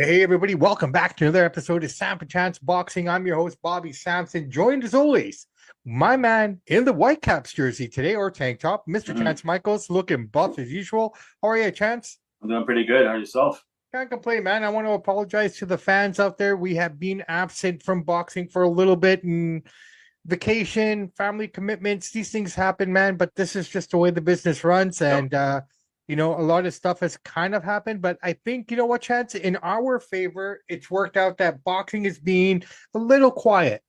Hey everybody, welcome back to another episode of Samp and Chance Boxing. I'm your host, Bobby Sampson, joined as always, my man in the Whitecaps jersey today, or tank top, Mr. Mhm. Chance Michaels, looking buff as usual. How are you, Chance? I'm doing pretty good. How are yourself? Can't complain, man. I want to apologize to the fans out there. We have been absent from boxing for a little bit, and vacation, family commitments, these things happen, man. But this is just the way the business runs. Yep. And a lot of stuff has kind of happened. But I think, you know what, Chance, in our favor, it's worked out that boxing is being a little quiet.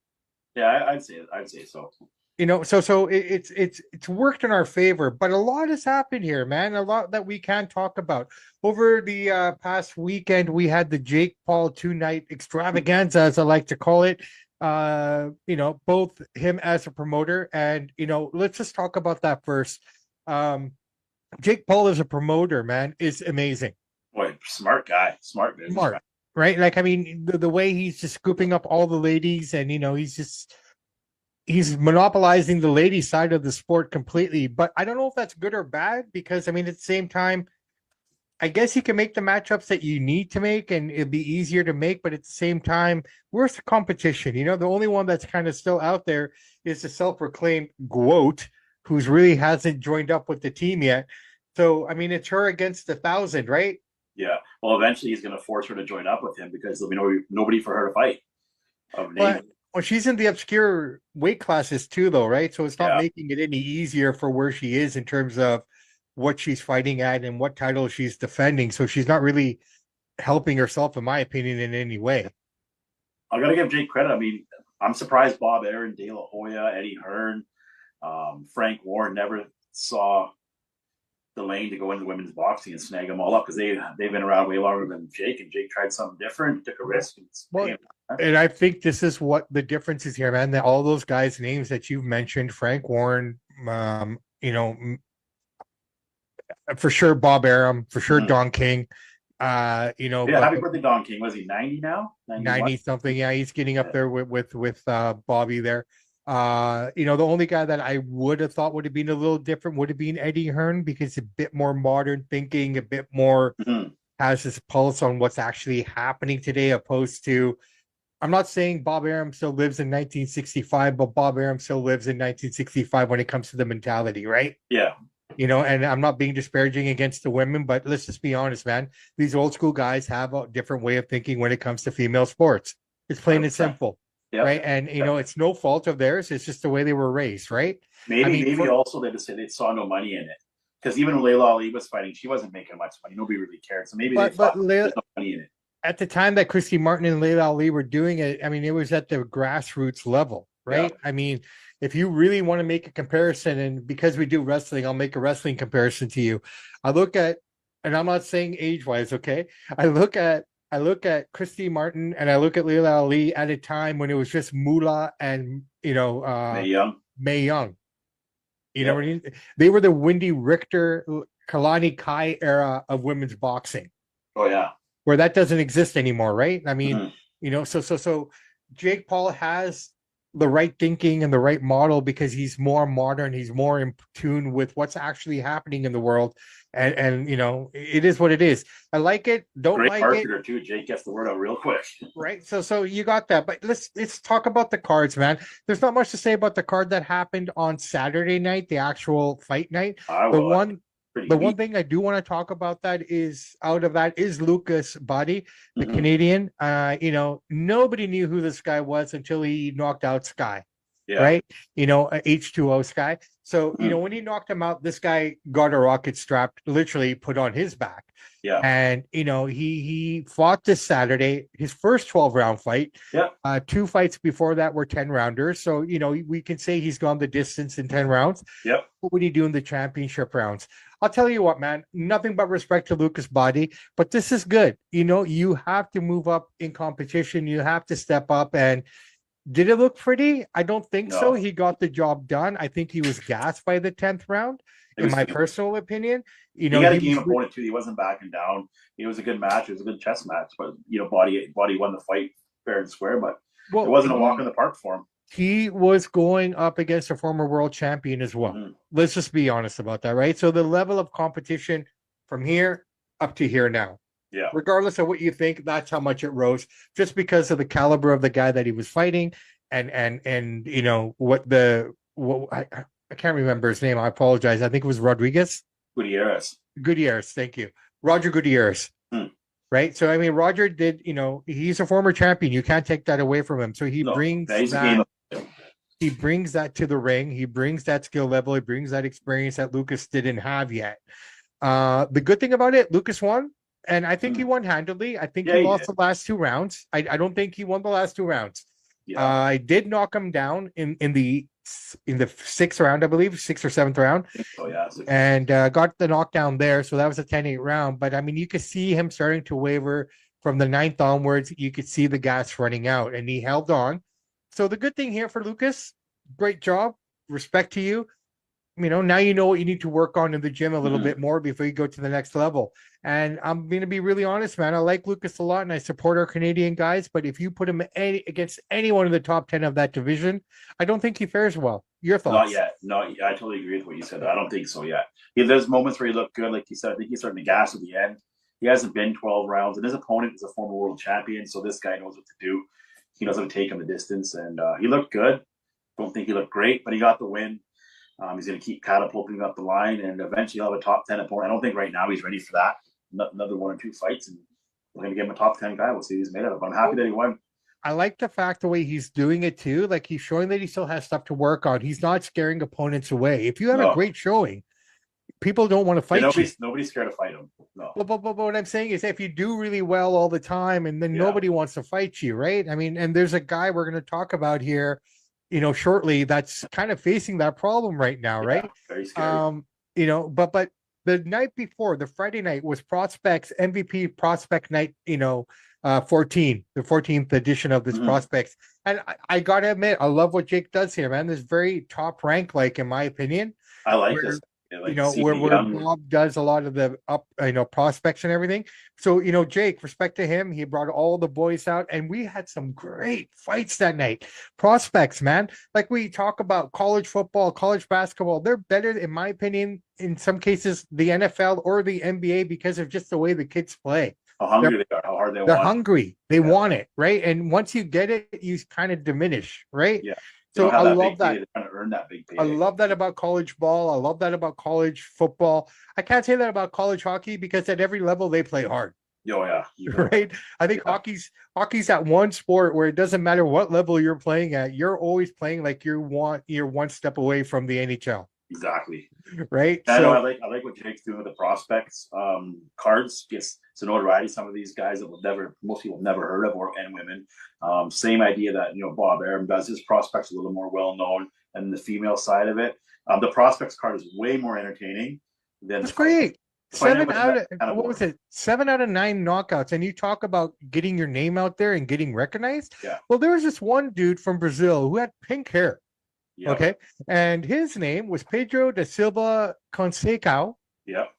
Yeah, I'd say so. It's worked in our favor, but a lot has happened here, man. A lot that we can talk about. Over the past weekend, we had the Jake Paul two-night extravaganza, as I like to call it. Both him as a promoter, and let's just talk about that first. Um, Jake Paul as a promoter, man, is amazing. Boy, smart guy, smart businessman. Smart, right? Like, I mean, the way he's just scooping up all the ladies, and he's monopolizing the lady side of the sport completely. But I don't know if that's good or bad because I mean, at the same time, I guess he can make the matchups that you need to make and it'd be easier to make. But at the same time, where's the competition? The only one that's kind of still out there is the self-proclaimed GOAT, who's really hasn't joined up with the team yet. So I mean, it's her against 1,000, right? Yeah. Well, eventually he's going to force her to join up with him because there'll be nobody for her to fight of name. But well, she's in the obscure weight classes too, though, right? So it's not Yeah. making it any easier for where she is in terms of what she's fighting at and what title she's defending. So she's not really helping herself, in my opinion, in any way. I got to give Jake credit. I mean, I'm surprised Bob Aaron, De La Hoya, Eddie Hearn, Frank Warren never saw the lane to go into women's boxing and snag them all up because they've been around way longer than Jake, and Jake tried something different, took a risk, and it's Well, paying. and I think this is what the difference is here, man. That all those guys' names that you've mentioned, Frank Warren, for sure Bob Arum, for sure Mm-hmm. Don King, Yeah, happy birthday, Don King. Was he 90 now? 91? 90 something. Yeah, he's getting up there with Bobby there. The only guy that I would have thought would have been a little different would have been Eddie Hearn because a bit more modern thinking, a bit more Mm-hmm. has his pulse on what's actually happening today, opposed to I'm not saying Bob Arum still lives in 1965, but Bob Arum still lives in 1965 when it comes to the mentality, right? Yeah. And I'm not being disparaging against the women, but let's just be honest, man. These old school guys have a different way of thinking when it comes to female sports. It's plain and 100%. simple, Yep. right? And it's no fault of theirs. It's just the way they were raised, right? I Maybe mean, maybe also they just said they saw no money in it. Because even when Layla Ali was fighting, she wasn't making much money. Nobody really cared. So maybe they but thought there's no money in it. at the time that Christy Martin and Layla Ali were doing it, I mean, it was at the grassroots level, Yeah. right? I mean, if you really want to make a comparison, and because we do wrestling, I'll make a wrestling comparison to you. I look at, and I'm not saying age wise, okay? I look at Christy Martin and I look at Layla Ali at a time when it was just Moolah and Mae Young. Mae Young. You know Yep. what I mean? They were the Wendy Richter, Kalani Kai era of women's boxing Oh yeah. where that doesn't exist anymore, right? I mean, Mm-hmm. so Jake Paul has the right thinking and the right model because he's more modern, he's more in tune with what's actually happening in the world. And it is what it is. I like it, don't Great like it, marketer too. Jake gets the word out real quick. right? So you got that. But let's talk about the cards, man. There's not much to say about the card that happened on Saturday night, the actual fight night. I The was one pretty the one weak. thing I do want to talk about that is out of that is Lucas Body, the Mm-hmm. Canadian. Nobody knew who this guy was until he knocked out Sky, Yeah. right? H2O Sky. So, Mm-hmm. when he knocked him out, this guy got a rocket strap literally put on his back. Yeah. And he fought this Saturday, his first 12-round fight. Yeah. Two fights before that were 10-rounders. So, we can say he's gone the distance in 10 rounds. Yep. What would he do in the championship rounds? I'll tell you what, man, nothing but respect to Lucas Body, but this is good. You have to move up in competition. You have to step up. And did it look pretty? I don't think so. No. He got the job done. I think he was gassed by the 10th round, It in was my personal opinion. he got a He game was opponent too. He wasn't backing down. It was a good match. It was a good chess match. But body won the fight fair and square. But it well, wasn't a walk in the park for him. he was going up against a former world champion as well. Mm-hmm. Let's just be honest about that, right? So the level of competition from here up to here now. Yeah. Regardless of what you think, that's how much it rose, just because of the caliber of the guy that he was fighting, and you know what I can't remember his name. I apologize. I think it was Rodriguez. Gutierrez. Gutierrez, thank you. Roger Gutierrez. Hmm. Right. So I mean Roger did, he's a former champion. You can't take that away from him. So No, he's a game of he brings that to the ring. He brings that skill level. He brings that experience that Lucas didn't have yet. The good thing about it, Lucas won, and I think he won handily. I think Yeah, he he lost did. the last 2 rounds. I don't think he won the last 2 rounds. Yeah. I did knock him down in the 6th round, I believe, 6th or 7th round, I think so, yeah. and got the knockdown there. So that was a 10-8 round. But I mean, you could see him starting to waver from the 9th onwards. You could see the gas running out, and he held on. So the good thing here for Lucas, great job, respect to you. Now you know what you need to work on in the gym a little bit more before you go to the next level. And I'm going to be really honest, man. I like Lucas a lot, and I support our Canadian guys. But if you put him against anyone in the top 10 of that division, I don't think he fares well. Your thoughts? Not yet. No, I totally agree with what you said. I don't think so yet. There's moments where he looked good, like you said. I think he's starting to gas at the end. He hasn't been 12 rounds, and his opponent is a former world champion, so this guy knows what to do. He knows how to take him the distance, and he looked good. Don't think he looked great, but he got the win. He's going to keep catapulting up the line, and eventually he'll have a top 10 opponent. I don't think right now he's ready for that. Another 1 or 2 fights, and we're going to give him a top 10 guy. We'll see what he's made of it. But I'm happy that he won. I like the fact the way he's doing it too. Like he's showing that he still has stuff to work on. He's not scaring opponents away. If you have a great showing, people don't want to fight you. Nobody's scared to fight him. No. But what I'm saying is, if you do really well all the time, and then nobody wants to fight you, right? I mean, and there's a guy we're going to talk about here, shortly, that's kind of facing that problem right now, right? Very scary. But the night before, the Friday night, was Prospects MVP Prospect Night, 14, the 14th edition of this Prospects. And I gotta admit, I love what Jake does here, man. This very top rank, like, in my opinion. I like this. Where Bob does a lot of the prospects and everything. So, Jake, respect to him. He brought all the boys out, and we had some great fights that night. Prospects, man. Like we talk about college football, college basketball, they're better, in my opinion, in some cases, the NFL or the NBA, because of just the way the kids play. How hungry they are, how hard they want it. They're hungry. They want it, right? And once you get it, you kind of diminish, right? Yeah. So I love that. They're trying to earn that big payday. I love that about college ball. I love that about college football. I can't say that about college hockey, because at every level they play hard. Oh yeah, right. I think hockey's that one sport where it doesn't matter what level you're playing at. You're always playing like you're one step away from the NHL. Exactly. Right. I know. I like what Jake's doing with the prospects. Cards gets some notoriety. Some of these guys that most people have never heard of, and women. Same idea that Bob Arum does. His prospects a little more well known, and the female side of it. The prospects card is way more entertaining than. That's great. 7 out of what was it? 7 out of 9 knockouts, and you talk about getting your name out there and getting recognized. Yeah. Well, there was this one dude from Brazil who had pink hair. Yep. Okay. And his name was Pedro da Silva Conceição. Yep.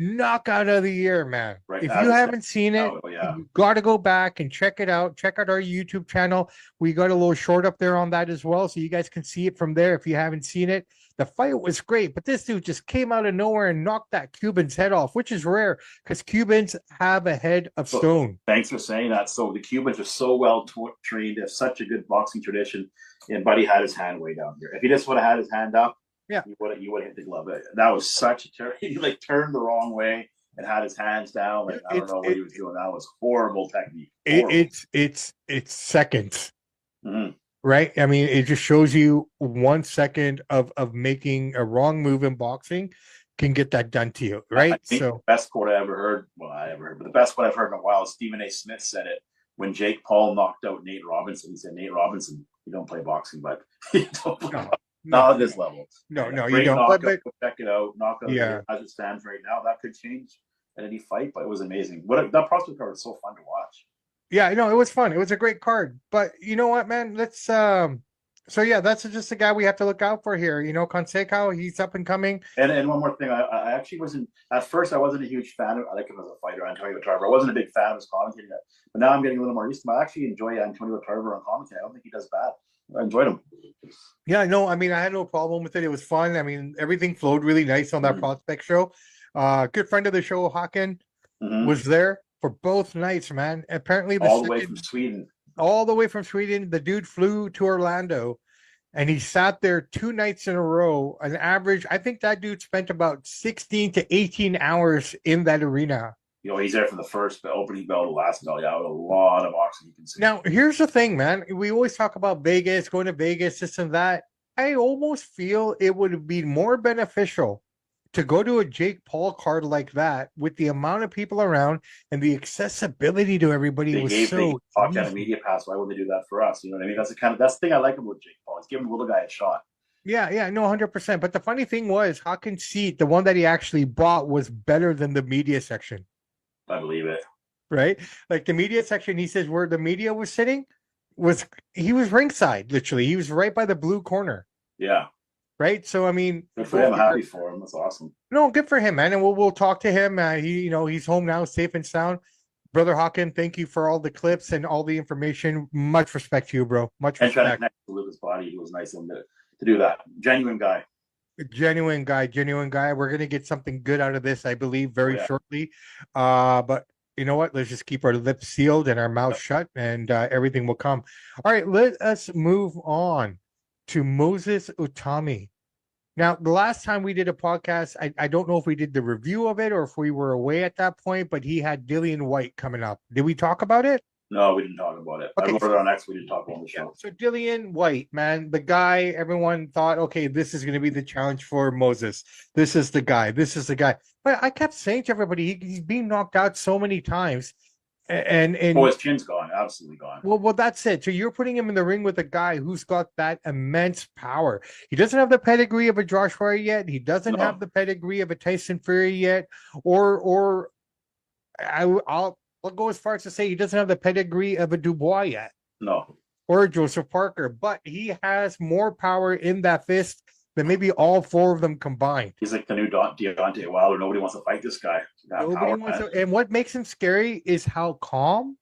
Knockout of the year, man. Right. If you haven't seen it, you got to go back and check it out. Check out our YouTube channel. We got a little short up there on that as well, so you guys can see it from there if you haven't seen it. The fight was great, but this dude just came out of nowhere and knocked that Cuban's head off, which is rare because Cubans have a head of stone. Thanks for saying that. So the Cubans are so well trained. They have such a good boxing tradition. And Buddy had his hand way down here. If he just would have had his hand up, you would have hit the glove. That was such a he turned the wrong way and had his hands down. I don't know what he was doing. That was horrible technique. Horrible. It's seconds. Mm-hmm. Right? I mean, it just shows you 1 second of making a wrong move in boxing can get that done to you, right? So the best quote I ever heard, but the best quote I've heard in a while is Stephen A. Smith said it when Jake Paul knocked out Nate Robinson. He said, "Nate Robinson, you don't play boxing, but you don't play not at this level." No, you don't. But check it out. Knockout. Yeah. As it stands right now, that could change at any fight, but it was amazing. That prospect card was so fun to watch. Yeah, I know, it was fun. It was a great card. But you know what, man? Let's so yeah, that's just a guy we have to look out for here. Conceição, he's up and coming. And one more thing, I actually wasn't at first. I wasn't a huge fan of. I like him as a fighter, Antonio Tarver. I wasn't a big fan of his commentating, but now I'm getting a little more used to him. I actually enjoy Antonio Tarver on commentary. I don't think he does bad. I enjoyed him. Yeah, no, I mean, I had no problem with it. It was fun. I mean, everything flowed really nice on that prospect show. Good friend of the show, Hawken, was there for both nights, man. Apparently, all the way from Sweden. All the way from Sweden. The dude flew to Orlando, and he sat there 2 nights in a row. An average, I think that dude spent about 16 to 18 hours in that arena. You know, he's there from the first opening bell to the last bell. Yeah, with a lot of oxygen you can see. Now, here's the thing, man. We always talk about Vegas, going to Vegas, this and that. I almost feel it would be more beneficial to go to a Jake Paul card like that with the amount of people around and the accessibility to everybody was so talked out a media pass. Why wouldn't they do that for us? You know what I mean? That's the thing I like about Jake Paul. He's giving the little guy a shot. Yeah, no, 100%. But the funny thing was, Hawkins' seat, the one that he actually bought, was better than the media section. I believe it. Right? Like the media section, he says where the media was sitting he was ringside, literally. He was right by the blue corner. Yeah. Right. So I mean, good for him. I'm happy for him. That's awesome. No, good for him, man. And we'll talk to him. He's home now, safe and sound. Brother Hawkins, thank you for all the clips and all the information. Much respect to you, bro. Much respect. And trying to connect to Lucas' body. It was nice of him to do that. Genuine guy. Genuine guy. We're gonna get something good out of this, I believe, very shortly. But you know what? Let's just keep our lips sealed and our mouths shut, and everything will come. All right, let us move on to Moses Itauma. Now, the last time we did a podcast, I don't know if we did the review of it or if we were away at that point, but he had Dillian Whyte coming up. Did we talk about it? No, we didn't talk about it. Okay, I wrote it on X. We didn't talk about the show. So Dillian Whyte, man, the guy, everyone thought, okay, this is going to be the challenge for Moses. This is the guy. But I kept saying to everybody, he's being knocked out so many times. And his chin's gone, absolutely gone. Well, that's it. So you're putting him in the ring with a guy who's got that immense power. He doesn't have the pedigree of a Josh Wright yet. He doesn't have the pedigree of a Tyson Fury yet, or I'll go as far as to say he doesn't have the pedigree of a Dubois yet. No, or a Joseph Parker, but he has more power in that fist than maybe all four of them combined. He's like the new Deontay Wilder. Nobody wants to fight this guy. And what makes him scary is how calm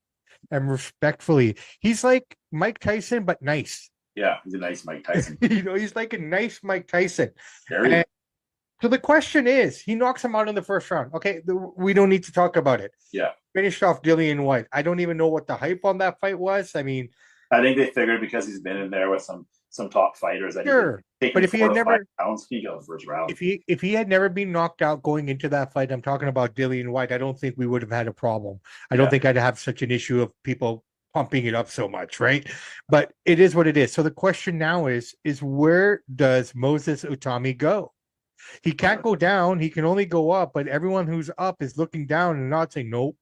and respectfully. He's like Mike Tyson, but nice. Yeah, he's a nice Mike Tyson. He's like a nice Mike Tyson. So the question is, he knocks him out in the first round. Okay, we don't need to talk about it. Yeah. Finished off Dillian Whyte. I don't even know what the hype on that fight was. I mean, I think they figured because he's been in there with some top fighters. Sure, but if he had never pounds, he goes first round. If he had never been knocked out going into that fight, I'm talking about Dillian Whyte, I don't think we would have had a problem. I don't think I'd have such an issue of people pumping it up so much, right? But it is what it is. So the question now is where does Moses Itauma go? He can't go down. He can only go up. But everyone who's up is looking down and not saying nope.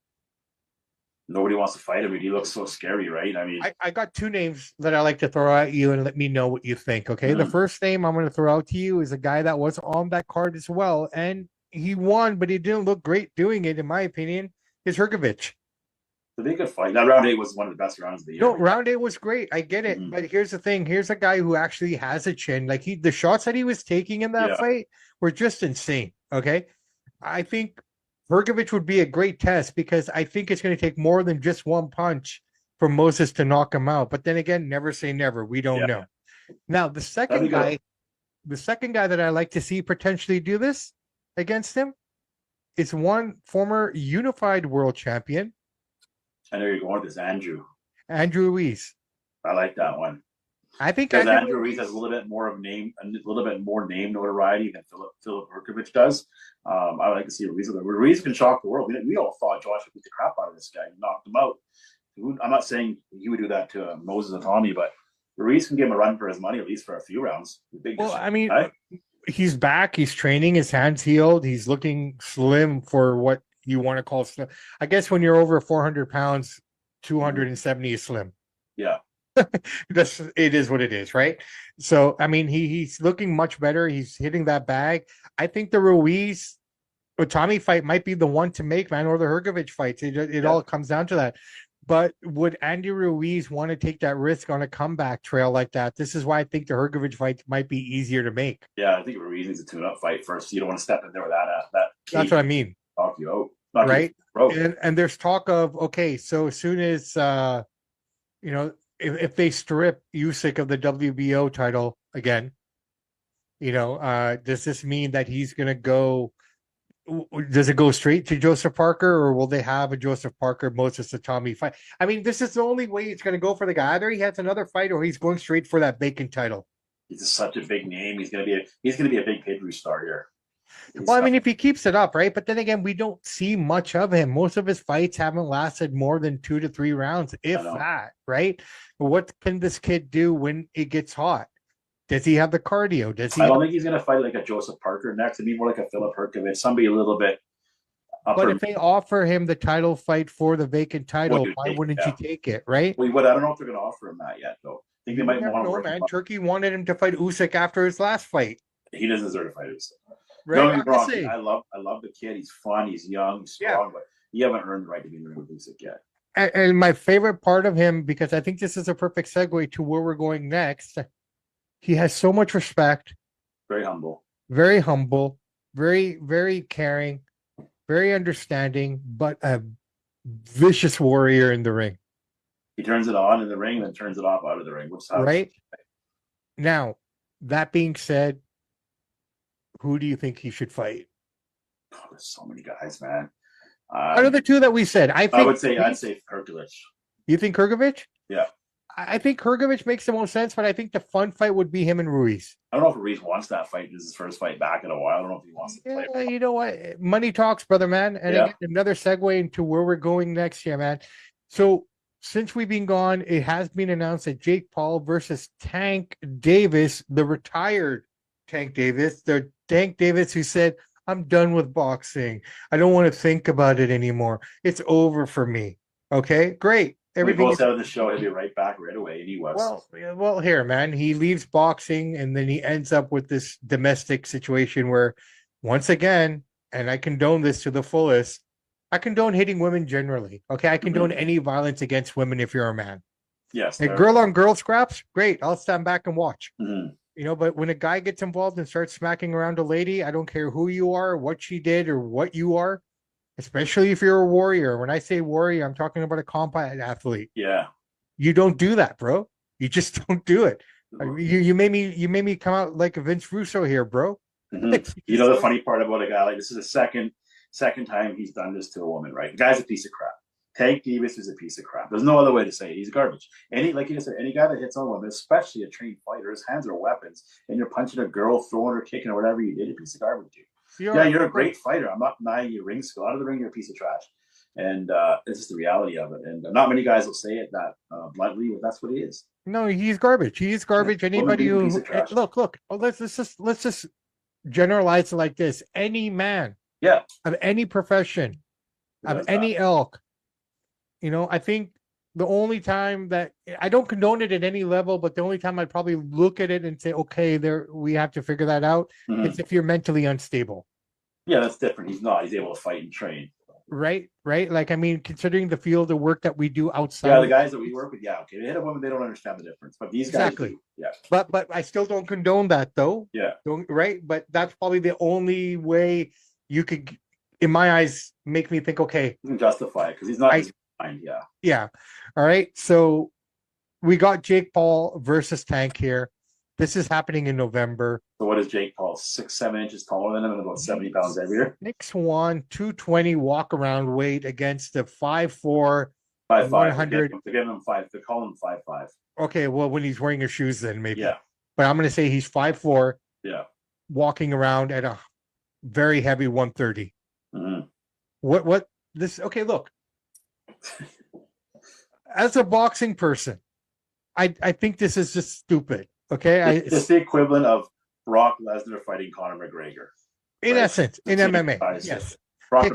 Nobody wants to fight him. He looks so scary, right? I mean, I got two names that I like to throw at you and let me know what you think. Okay. The first name I'm going to throw out to you is a guy that was on that card as well. And he won, but he didn't look great doing it, in my opinion, is Hrgović. It's a big good fight. That round 8 was one of the best rounds of the year. No, round 8 was great. I get it. But here's the thing. Here's a guy who actually has a chin. Like the shots that he was taking in that fight were just insane. Okay. I think Hrgović would be a great test because I think it's going to take more than just one punch for Moses to knock him out. But then again, never say never. We don't know. Now, the second guy that I like to see potentially do this against him is one former unified world champion. I know you're going with this, Andrew Ruiz. I like that one. I think because Andrew Ruiz has a little bit more name notoriety than Filip Hrgović does. I would like to see Ruiz. Ruiz can shock the world. We all thought Josh would beat the crap out of this guy and knocked him out. I'm not saying he would do that to Moses Itauma, but Ruiz can give him a run for his money, at least for a few rounds. He's back. He's training. His hands healed. He's looking slim for what you want to call slim. I guess when you're over 400 pounds, 270 is slim. Yeah. It is what it is, right? So I mean, he's looking much better. He's hitting that bag. I think the Ruiz Itauma fight might be the one to make, man, or the Hrgović fights. It all comes down to that. But would Andy Ruiz want to take that risk on a comeback trail like that? This is why I think the Hrgović fight might be easier to make. Yeah, I think Ruiz needs a tune-up fight first. You don't want to step in there with that. That's what I mean. Knock you out, right? And there's talk of so as soon as if they strip Usyk of the WBO title again, does this mean that he's going to go Does it go straight to Joseph Parker, or will they have a Joseph Parker Moses Itauma fight? I mean, this is the only way it's going to go for the guy. Either he has another fight, or he's going straight for that vacant title. He's such a big name. He's gonna be a big pay-per-view star here. Well, I mean, if he keeps it up, right? But then again, we don't see much of him. Most of his fights haven't lasted more than 2 to 3 rounds, if that, right? What can this kid do when it gets hot? Does he have the cardio? Does he? I don't think he's going to fight like a Joseph Parker next. I mean, more like a Filip Hrgović, somebody a little bit upper. But if they offer him the title fight for the vacant title, why wouldn't you take it, right? I don't know if they're going to offer him that yet, though. I think they might want to. Man, Turkey wanted him to fight Usyk after his last fight. He doesn't deserve to fight Usyk. Right? Don't get me wrong. I love the kid. He's fun. He's young. He's strong. But you haven't earned the right to be in the ring with Usyk yet. And my favorite part of him, because I think this is a perfect segue to where we're going next. He has so much respect. Very humble. Very humble. Very, very caring. Very understanding, but a vicious warrior in the ring. He turns it on in the ring and then turns it off out of the ring. Right? Now, that being said, who do you think he should fight? Oh, there's so many guys, man. Out of the two that we said, I'd say Hrgović. You think Hrgović? Yeah. I think Hrgović makes the most sense, but I think the fun fight would be him and Ruiz. I don't know if Ruiz wants that fight. This is his first fight back in a while. I don't know if he wants to play. You know what? Money talks, brother, man. And again, another segue into where we're going next here, man. So since we've been gone, it has been announced that Jake Paul versus Tank Davis, the retired Tank Davis, the Tank Davis who said, I'm done with boxing. I don't want to think about it anymore. It's over for me. Okay, great. Everything we both out of the show, he'll be right back right away. And he was. Well, here, man. He leaves boxing and then he ends up with this domestic situation where, once again, and I condone this to the fullest, I condone hitting women generally. Okay, I condone any violence against women if you're a man. Yes. And girl on girl scraps, great. I'll stand back and watch. Mm-hmm. You know, but when a guy gets involved and starts smacking around a lady, I don't care who you are, what she did, or what you are, especially if you're a warrior. When I say warrior, I'm talking about a combat athlete. Yeah. You don't do that, bro. You just don't do it. You made me come out like a Vince Russo here, bro. Mm-hmm. You know, the funny part about a guy like this is the second time he's done this to a woman, right? The guy's a piece of crap. Tank Davis is a piece of crap. There's no other way to say it. He's garbage. Like you just said, any guy that hits on a woman, especially a trained fighter, his hands are weapons, and you're punching a girl, throwing her, kicking her, whatever you did, a piece of garbage, dude. You're a great fighter. I'm not denying your ring skill. Out of the ring, you're a piece of trash. And it's just the reality of it. And not many guys will say it that bluntly, but that's what he is. No, he's garbage. He's garbage. Anybody who look. Let's just generalize it like this. Any man, of any profession, of any ilk. You know, I think the only time that I don't condone it at any level, but the only time I'd probably look at it and say, okay, we have to figure that out. Mm-hmm. It's if you're mentally unstable. Yeah, that's different. He's not. He's able to fight and train. Right. Like, I mean, considering the field of work that we do outside. Yeah, the guys that we work with, okay. They hit a woman, they don't understand the difference. But these guys do. Yeah. But I still don't condone that, though. Yeah. Right? But that's probably the only way you could, in my eyes, make me think, okay. You can justify it, because he's not... Yeah. All right. So we got Jake Paul versus Tank here. This is happening in November. So what is Jake Paul? 6-7 inches taller than him and about 70 pounds heavier? 6'1", 220 walk around weight against the 5'4", 5'5". 100. They give him 5. They call him 5'5". Okay. Well, when he's wearing his shoes, then maybe. Yeah. But I'm going to say he's 5'4". Yeah. Walking around at a very heavy 130. Mm-hmm. What this? Okay. Look. As a boxing person, I think this is just stupid. Okay, it's the equivalent of Brock Lesnar fighting Conor McGregor. In essence, in MMA, yes. Okay,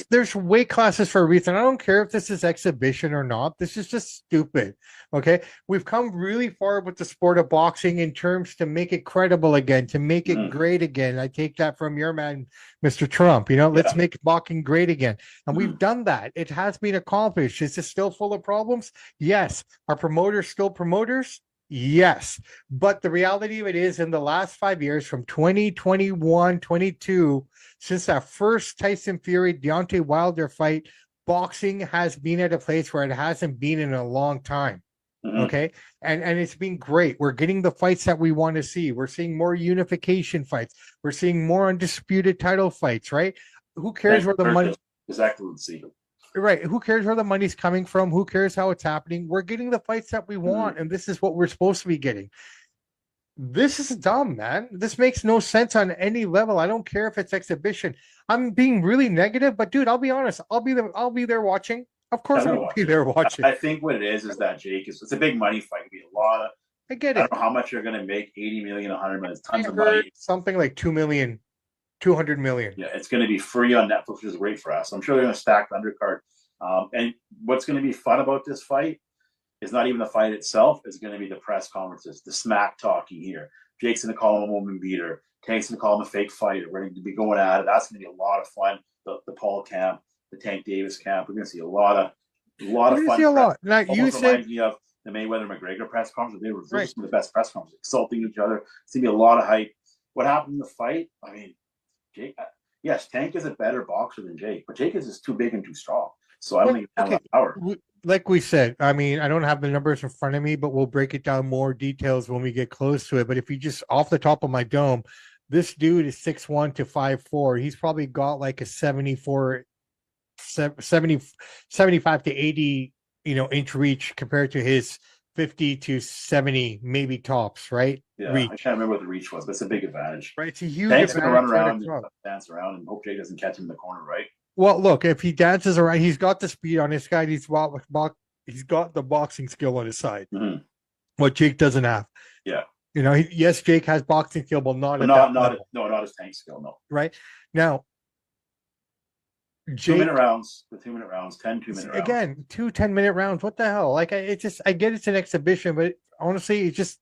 there's weight classes for a reason. I don't care if this is exhibition or not. This is just stupid. Okay, we've come really far with the sport of boxing in terms to make it credible again, to make it great again. I take that from your man, Mr. Trump. You know, let's make boxing great again, and we've done that. It has been accomplished. Is it still full of problems? Yes. Are promoters still promoters? Yes. But the reality of it is, in the last 5 years, from 2021, 22, since that first Tyson Fury, Deontay Wilder fight, boxing has been at a place where it hasn't been in a long time. Mm-hmm. Okay. And it's been great. We're getting the fights that we want to see. We're seeing more unification fights. We're seeing more undisputed title fights, right? who cares where the money is excellency. Right. Who cares where the money's coming from? Who cares how it's happening? We're getting the fights that we want, and this is what we're supposed to be getting. This is dumb, man. This makes no sense on any level. I don't care if it's exhibition. I'm being really negative, but dude, I'll be honest. I'll be there watching. Of course, I'll be there watching. I think what it is that Jake it's a big money fight. It'll be a lot of. I get it. I don't know how much you're going to make. 80 million, 100 million, tons of money. Something like 2 million. 200 million. Yeah, it's going to be free on Netflix, which is great for us. I'm sure they're going to stack the undercard. And what's going to be fun about this fight is not even the fight itself. It's going to be the press conferences, the smack talking here. Jake's going to call him a woman beater. Tank's going to call him a fake fighter. We're going to be going at it. That's going to be a lot of fun. The Paul camp, the Tank Davis camp. We're going to see a lot of fun. See a lot. Now, you said me of the Mayweather McGregor press conference. They were some of the best press conferences, insulting each other. It's going to be a lot of hype. What happened in the fight? I mean, Jake, yes, Tank is a better boxer than Jake, but Jake is just too big and too strong. So I don't think he has enough power. Like we said, I mean, I don't have the numbers in front of me, but we'll break it down more details when we get close to it. But if you just off the top of my dome, this dude is 6'1" to 5'4". He's probably got like a 75 to 80, inch reach compared to his 50 to 70, maybe tops, right? Yeah, reach. I can't remember what the reach was, but it's a big advantage. Right, it's a huge Tank's advantage. Going to run around and dance around and hope Jake doesn't catch him in the corner, right? Well, look, if he dances around, he's got the speed on his side. He's got the boxing skill on his side. Mm-hmm. What Jake doesn't have. Yeah. Yes, Jake has boxing skill, but not his tank skill, no. Right now, Jake, 2-minute rounds, 2-minute rounds, 2-minute rounds. Again, 2 10-minute rounds. What the hell? Like, I get it's an exhibition, but honestly, it's just.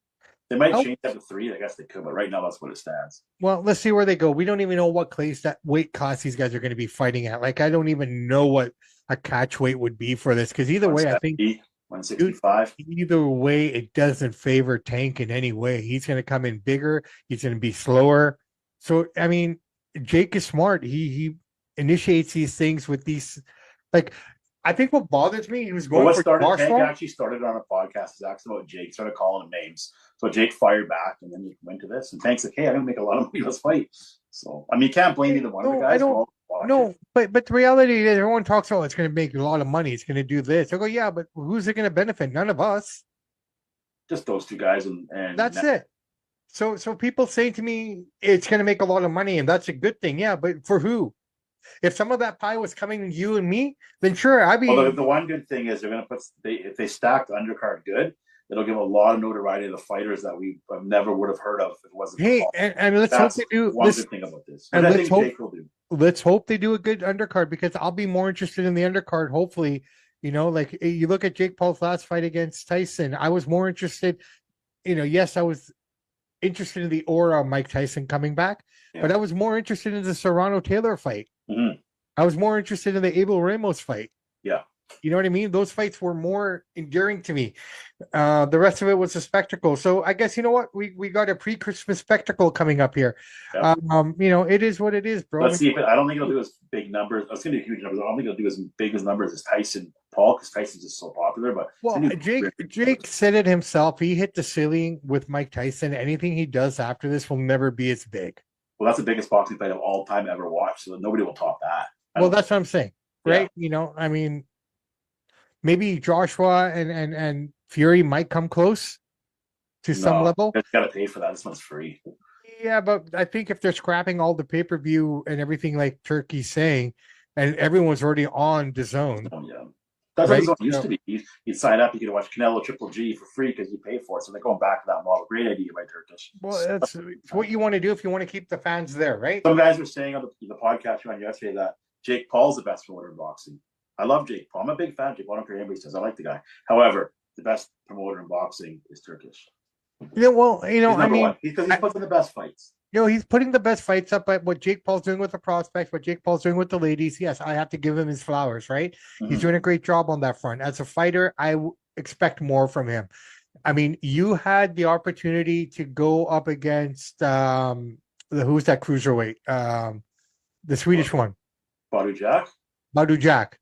They might change that to 3. I guess they could, but right now that's what it stands. Well, let's see where they go. We don't even know what weight class these guys are going to be fighting at. Like, I don't even know what a catch weight would be for this, because either way, I think 165. Either way, it doesn't favor Tank in any way. He's going to come in bigger. He's going to be slower. So, I mean, Jake is smart. He initiates these things with these, like. I think what bothers me, he was going for Tank actually started on a podcast. It's about Jake, started calling him names. So Jake fired back, and then he went to this. And Tank's like, hey, I'm going to make a lot of money. Let's fight. So, I mean, can't blame either one of the guys. But the reality is everyone talks about it's going to make a lot of money. It's going to do this. I go, yeah, but who's it going to benefit? None of us. Just those two guys. And that's it. So people say to me, it's going to make a lot of money, and that's a good thing. Yeah, but for who? If some of that pie was coming to you and me, then sure, I'd be. Well, the one good thing is they're going to if they stack the undercard good, it'll give a lot of notoriety to the fighters that we never would have heard of if it wasn't. Hey, and let's hope they do. One good thing about this, and let's hope they do a good undercard, because I'll be more interested in the undercard. Hopefully, like you look at Jake Paul's last fight against Tyson, I was more interested. Yes, I was interested in the aura of Mike Tyson coming back, but I was more interested in the Serrano Taylor fight. Mm-hmm. I was more interested in the Abel Ramos fight. Yeah. You know what I mean? Those fights were more endearing to me. The rest of it was a spectacle. So I guess, you know what? We got a pre-Christmas spectacle coming up here. Yep. It is what it is, bro. Let's see. I don't think it'll do as big numbers. It's going to be huge numbers. I don't think it'll do as big as numbers as Tyson Paul, because Tyson's just so popular. But Jake said it himself. He hit the ceiling with Mike Tyson. Anything he does after this will never be as big. Well, that's the biggest boxing fight of all time ever watched, so nobody will top that. Well, that's what I'm saying, right? Yeah. I mean, maybe Joshua and Fury might come close to some level. They've got to pay for that. This one's free. Yeah, but I think if they're scrapping all the pay-per-view and everything, like Turkey's saying, and everyone's already on DAZN. Oh, yeah. That's what DAZN used to be. You'd sign up, you could watch Canelo Triple G for free because you pay for it. So they're going back to that model. Great idea by Turkish. Well, that's what you want to do if you want to keep the fans there, right? Some guys were saying on the podcast you on yesterday that Jake Paul's the best promoter in boxing. I love Jake Paul. I'm a big fan of Jake Paul. I don't care what anybody says. I like the guy. However, the best promoter in boxing is Turkish. Yeah, well, I mean, because he puts in the best fights. He's putting the best fights up at what Jake Paul's doing with the prospects, what Jake Paul's doing with the ladies. Yes, I have to give him his flowers, right? Mm-hmm. He's doing a great job on that front. As a fighter, I expect more from him. I mean, you had the opportunity to go up against who's that cruiserweight? The Swedish one. Badu Jack.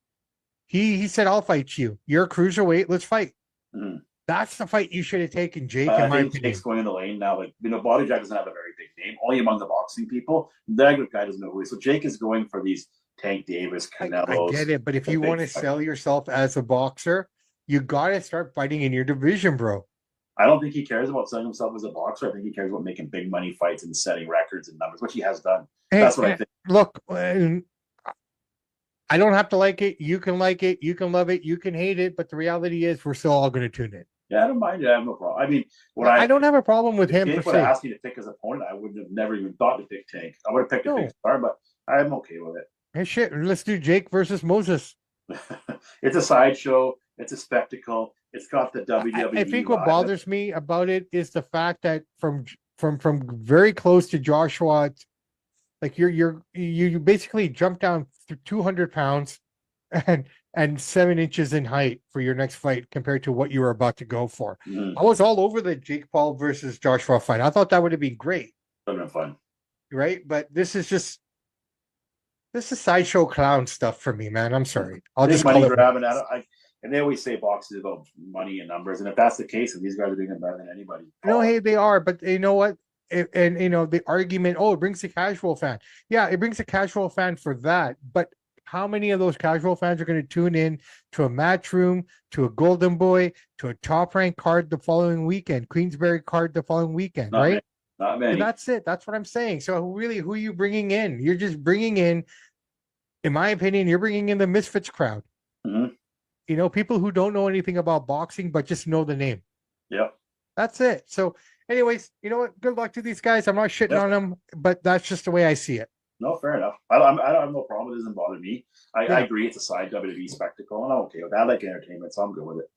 He said, I'll fight you. You're a cruiserweight. Let's fight. Mm-hmm. That's the fight you should have taken, Jake. I think Jake's going in the lane now. Like, Badu Jack doesn't have a very big name, only among the boxing people. That guy doesn't know who he is. So Jake is going for these Tank Davis, I Canelo's. get it, but if the you big want to fight. sell yourself as a boxer, you got to start fighting in your division, bro. I don't think he cares about selling himself as a boxer. I think he cares about making big money fights and setting records and numbers, which he has done. That's what I think. Look, I don't have to like it. You can like it. You can love it. You can hate it. But the reality is, we're still all going to tune in. Yeah, I don't mind it. I have no problem. I mean, I don't have a problem with him per Tank would have se. asked me to pick his opponent, I wouldn't have never even thought to pick Tank. I would have picked a big star, but I'm okay with it. Hey, shit, let's do Jake versus Moses. It's a sideshow. It's a spectacle. It's got the WWE. I think what bothers me about it is the fact that from very close to Joshua, like you basically jump down 200 pounds and 7 inches in height for your next fight compared to what you were about to go for. Mm-hmm. I was all over the Jake Paul versus Joshua fight. I thought that would have been great. Would have been fun, right? But this is sideshow clown stuff for me, man. I'm sorry. I'll just money call it. grabbing. And they always say boxing is about money and numbers, and if that's the case, and these guys are doing it better than anybody. No, hey, they are, but you know what? And you know the argument. Oh, it brings a casual fan. Yeah, it brings a casual fan for that. But how many of those casual fans are going to tune in to a Matchroom, to a Golden Boy, to a Top Rank card the following weekend, Queensberry card the following weekend, Not right? many. Not many. And that's it. That's what I'm saying. So really, who are you bringing in? You're just bringing in my opinion, you're bringing in the misfits crowd. Mm-hmm. You know, people who don't know anything about boxing, but just know the name. Yeah. That's it. So anyways, you know what? Good luck to these guys. I'm not shitting on them, but that's just the way I see it. No, fair enough. I don't have no problem. It doesn't bother me. I agree. It's a side WWE spectacle, and I'm okay with that. I like entertainment, so I'm good with it.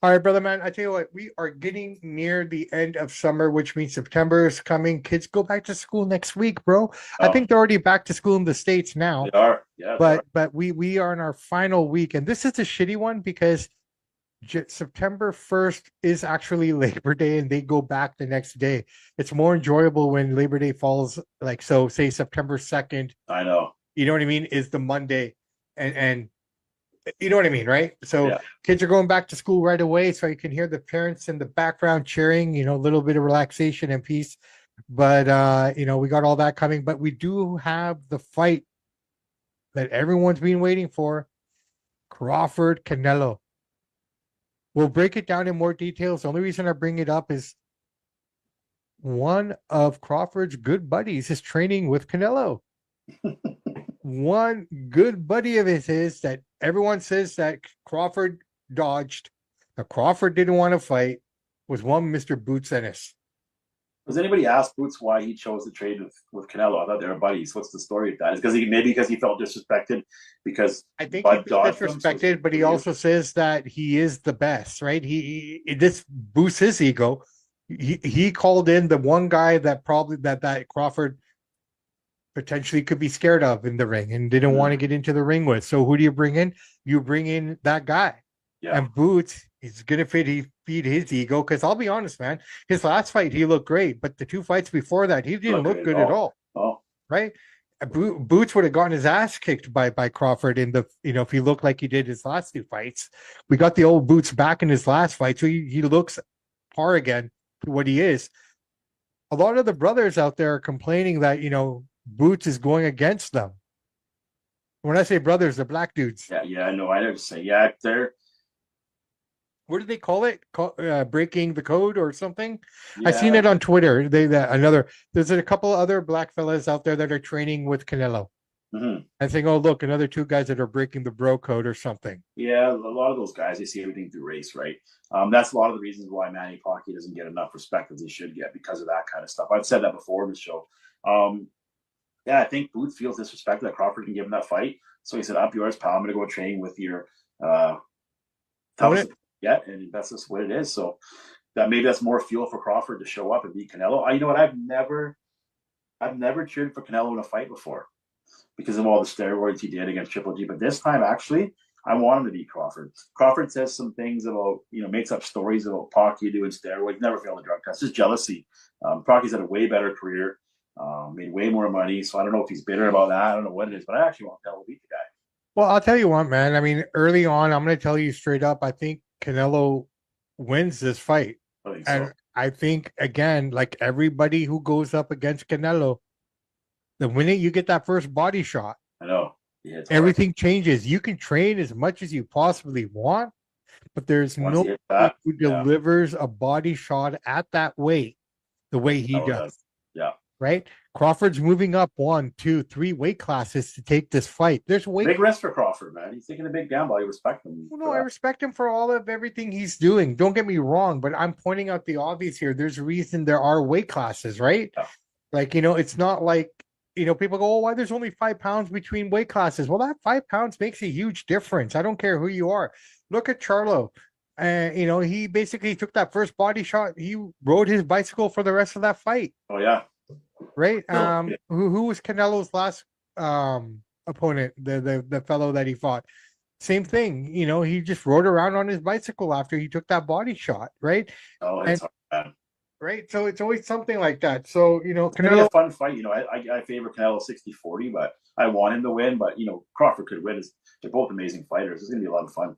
All right, brother, man. I tell you what, we are getting near the end of summer, which means September is coming. Kids go back to school next week, bro. I think they're already back to school in the States now. They are, yeah. But we are in our final week, and this is a shitty one because September 1st is actually Labor Day, and they go back the next day. It's more enjoyable when Labor Day falls, like, so say September 2nd. I know. You know what I mean? Is the Monday, and you know what I mean, right? So kids are going back to school right away, so you can hear the parents in the background cheering, you know, a little bit of relaxation and peace. But you know, we got all that coming, but we do have the fight that everyone's been waiting for, Crawford Canelo. We'll break it down in more details. The only reason I bring it up is one of Crawford's good buddies is training with Canelo. One good buddy of his is that everyone says that Crawford dodged, that Crawford didn't want to fight, was one Mr. Boots Ennis. Does anybody ask Boots why he chose to trade with Canelo? I thought they were buddies. What's the story of that? Is because he felt disrespected because I think he felt disrespected, but he also says that he is the best, right? This boosts his ego. He called in the one guy that probably that Crawford potentially could be scared of in the ring and didn't want to get into the ring with. So who do you bring in? You bring in that guy. Yeah. And Boots is going to feed his ego, because I'll be honest, man, his last fight, he looked great, but the 2 fights before that, he didn't look good at all. Right? Boots would have gotten his ass kicked by Crawford in the, you know, if he looked like he did his last 2 fights. We got the old Boots back in his last fight, so he looks par again to what he is. A lot of the brothers out there are complaining that, you know, Boots is going against them. When I say brothers, the black dudes. Yeah, I know. I never say, they're. What do they call it? Breaking the code or something? Yeah. I've seen it on Twitter. There's a couple of other black fellas out there that are training with Canelo. Mm-hmm. I think, oh, look, another 2 guys that are breaking the bro code or something. Yeah, a lot of those guys, they see everything through race, right? That's a lot of the reasons why Manny Pacquiao doesn't get enough respect as he should get, because of that kind of stuff. I've said that before in the show. Yeah, I think Boots feels disrespected that Crawford can give him that fight. So he said, up yours, pal. I'm going to go train with your toughest yet. And that's just what it is. So maybe that's more fuel for Crawford to show up and beat Canelo. You know what? I've never cheered for Canelo in a fight before because of all the steroids he did against Triple G. But this time, actually, I want him to beat Crawford. Crawford says some things about, you know, makes up stories about Pacquiao doing steroids, never failed a drug test. Just jealousy. Pacquiao's had a way better career. Made way more money, so I don't know if he's bitter about that. I don't know what it is, but I actually want Canelo to beat the guy. Well, I'll tell you what, man. I mean, early on, I'm going to tell you straight up, I think Canelo wins this fight. I think, again, like everybody who goes up against Canelo, the minute you get that first body shot, I know Yeah, it's hard. Everything changes. You can train as much as you possibly want, but there's Once you hit nobody that, who yeah, delivers a body shot at that weight the way like he Canelo does. does. Yeah. Right? Crawford's moving up 1, 2, 3 weight classes to take this fight. There's weight. Big risk for Crawford, man. He's taking a big gamble. I respect him Well, for no, I that. respect him for all of everything he's doing. Don't get me wrong, but I'm pointing out the obvious here. There's a reason there are weight classes, right? Yeah. Like, it's not like, people go, oh, why there's only 5 pounds between weight classes? Well, that 5 pounds makes a huge difference. I don't care who you are. Look at Charlo. He basically took that first body shot. He rode his bicycle for the rest of that fight. Oh yeah. Right. So, yeah. Who was Canelo's last opponent? The fellow that he fought. Same thing. He just rode around on his bicycle after he took that body shot. Right. Oh, And it's hard, man. right. So it's always something like that. So, It's gonna be Canelo. a fun fight. I favor Canelo 60-40, but I want him to win. But Crawford could win. They're both amazing fighters. It's gonna be a lot of fun.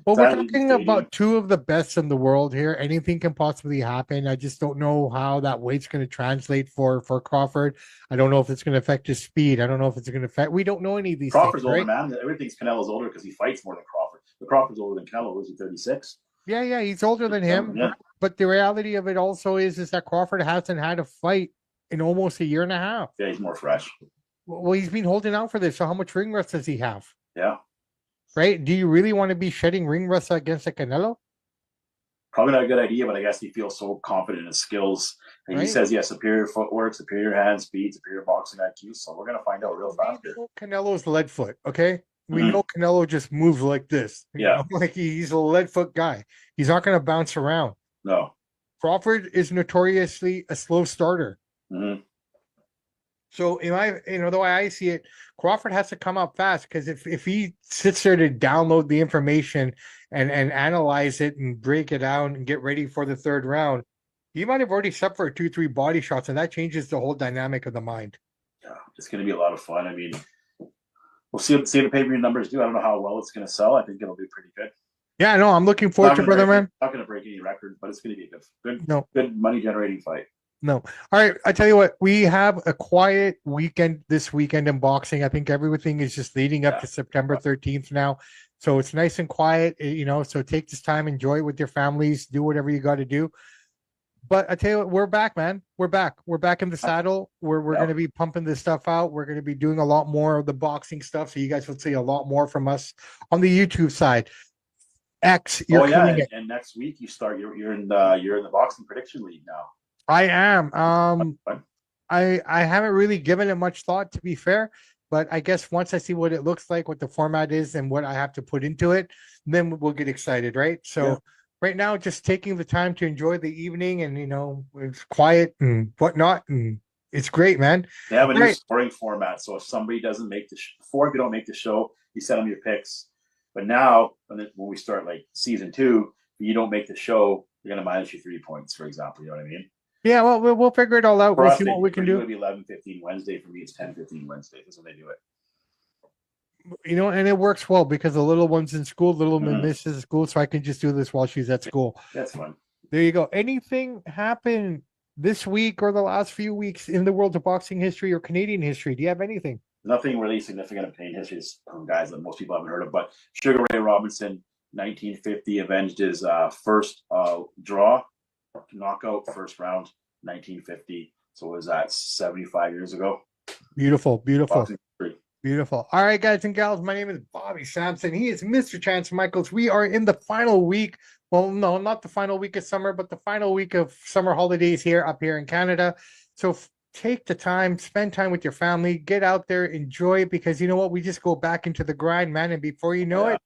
Well, we're Saturday talking Stadium. about two of the best in the world here. Anything can possibly happen. I just don't know how that weight's going to translate for Crawford. I don't know if it's going to affect his speed. I don't know if it's going to affect. We don't know any of these Crawford's things, older, right? man. Everyone thinks Canelo's older because he fights more than Crawford. But Crawford's older than Canelo. Was he 36? Yeah, he's older than him. Yeah. But the reality of it also is that Crawford hasn't had a fight in almost a year and a half. Yeah, he's more fresh. Well, he's been holding out for this. So how much ring rust does he have? Yeah. Right? Do you really want to be shedding ring rust against a Canelo? Probably not a good idea, but I guess he feels so confident in his skills. And Right. he says he has superior footwork, superior hand speed, superior boxing IQ. So we're going to find out real fast here. Canelo's lead foot, okay? We Mhm. know Canelo just moves like this. Yeah. Like he's a lead foot guy. He's not going to bounce around. No. Crawford is notoriously a slow starter. Mhm. So the way I see it, Crawford has to come up fast because if he sits there to download the information and analyze it and break it down and get ready for the third round, he might have already suffered 2, 3 body shots, and that changes the whole dynamic of the mind. Yeah, it's going to be a lot of fun. I mean, we'll see what the pay-per-view numbers do. I don't know how well it's going to sell. I think it'll do pretty good. Yeah, no, I'm looking forward to brother, man. Not going to break any records, but it's going to be a good money-generating fight. No. All right. I tell you what, we have a quiet weekend this weekend in boxing. I think everything is just leading up to September 13th now. So it's nice and quiet, so take this time, enjoy it with your families, do whatever you got to do. But I tell you what, we're back, man. We're back. We're back in the saddle. We're going to be pumping this stuff out. We're going to be doing a lot more of the boxing stuff. So you guys will see a lot more from us on the YouTube side. You're killing it. And next week you start. You're in the boxing prediction league now. I am. I haven't really given it much thought, to be fair, but I guess once I see what it looks like, what the format is, and what I have to put into it, then we'll get excited, right? So right now, just taking the time to enjoy the evening, and it's quiet and whatnot, and it's great, man. They have a new scoring format, so if somebody doesn't make if you don't make the show, you send them your picks. But now, when we start like season 2, if you don't make the show, you're gonna minus you 3 points, for example. You know what I mean? Yeah, well, we'll figure it all out. We'll see what we can do. It'll be 11:15 Wednesday. For me, it's 10:15 Wednesday. That's when they do it. And it works well because the little one's in school, little one misses school, so I can just do this while she's at school. That's fun. There you go. Anything happened this week or the last few weeks in the world of boxing history or Canadian history? Do you have anything? Nothing really significant of Canadian history. From guys that most people haven't heard of, but Sugar Ray Robinson, 1950, avenged his first knockout, first round, 1950. So was that 75 years ago? Beautiful. Beautiful. All right, guys and gals, my name is Bobby Sampson. He is Mr. Chance Michaels. We are in the final week. Well, no, not the final week of summer, but the final week of summer holidays up here in Canada. So take the time, spend time with your family, get out there, enjoy it, because you know what? We just go back into the grind, man. And before you know it,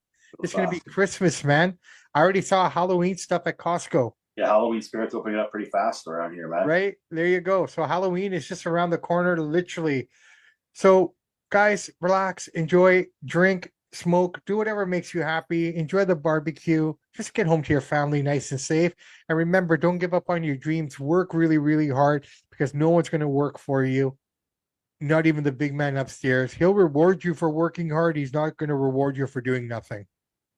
it's going to be Christmas, man. I already saw Halloween stuff at Costco. Yeah, Halloween spirit's opening up pretty fast around here, man. Right? There you go. So Halloween is just around the corner, literally. So guys, relax, enjoy, drink, smoke, do whatever makes you happy. Enjoy the barbecue. Just get home to your family nice and safe. And remember, don't give up on your dreams. Work really, really hard, because no one's going to work for you. Not even the big man upstairs. He'll reward you for working hard. He's not going to reward you for doing nothing.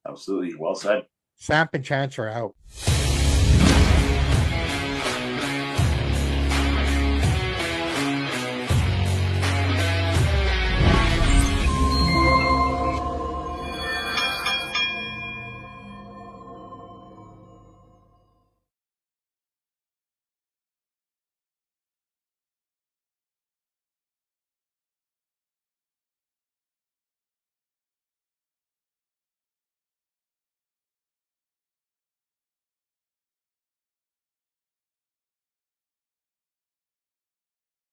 Absolutely. Well said. Samp and Chance are out.